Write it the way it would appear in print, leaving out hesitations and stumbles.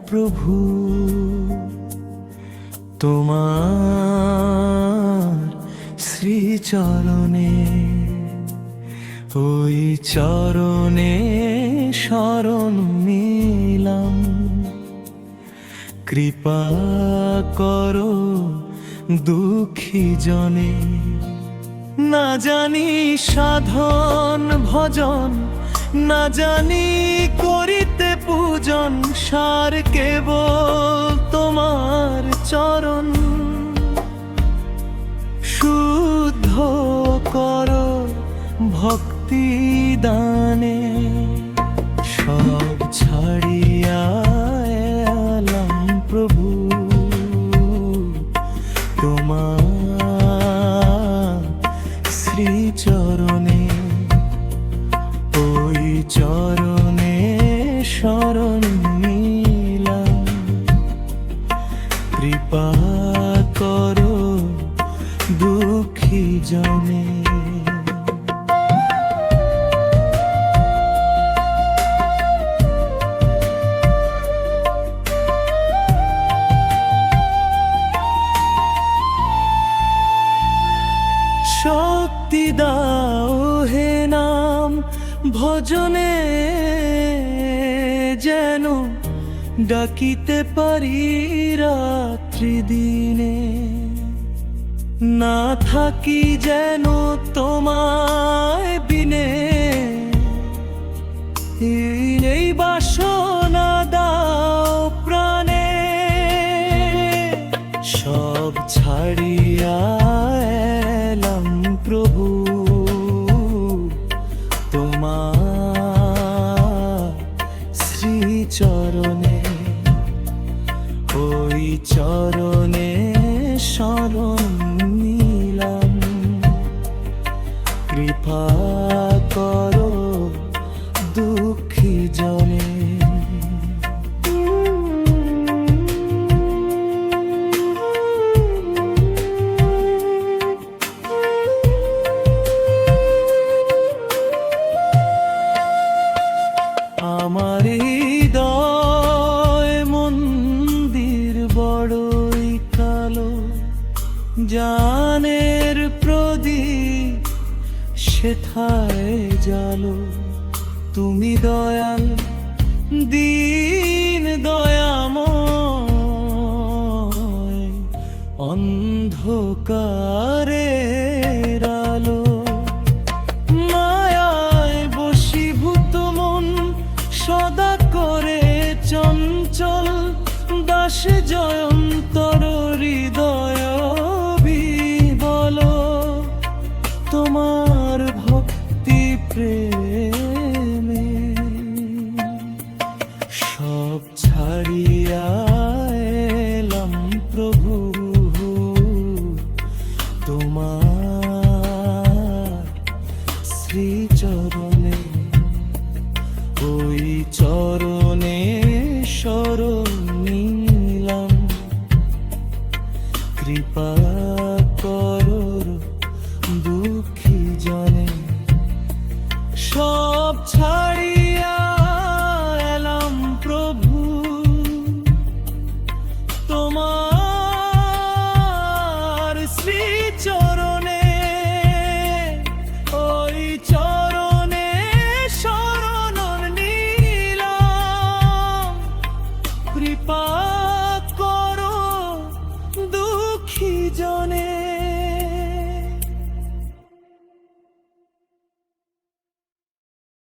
প্রভু তোমার শ্রীচরণে, ওই চরণে শরণ নিলাম। কৃপা করো দুঃখী জনে, না জানি সাধন ভজন, না জানি করিতে পূজন, সার কেবল তোমার চরণ। শুদ্ধ করো ভক্তি দানে, সব ছাড়িয়া এলাম প্রভু তোমার শ্রীচরণে, ওই চরণে শরণ নিলাম। কৃপা করো দুঃখী জনে। শক্তি দাও হে নাম ভজনে, যেন ডাকিতে পারি রাত্রি দিনে। না থাকি যেন তোমায় বিনে, এই বাসনা দাও প্রাণে। সব ছাড়িয়া এলাম প্রভু তোমার শ্রীচরণে, ওই চরণে শরণ নিলাম। কৃপা করো দুঃখী জনে। আমার হৃদয় মন্দির বড়ই কালো, জানের প্রদীপ সেথায় জালো। তুমি দয়াল দীন দয়াময়, অন্ধকারের আলো। মায়ায় বশীভূত মন সদা করে চঞ্চল, দাস জয়ন্তর হৃদয় বিবল। তোমার ভক্তি প্রেমে সব ছাড়িয়া এলাম প্রভু তোমার শ্রীচরণে, ওই চরণে শরণ নিলাম। কৃপা করো দুঃখী জনে। সব ছাড়িয়া এলাম প্রভু তোমার শ্রীচরণে, ওই চরণে শরণ নিলাম। কৃপা করো দুঃখী জনে।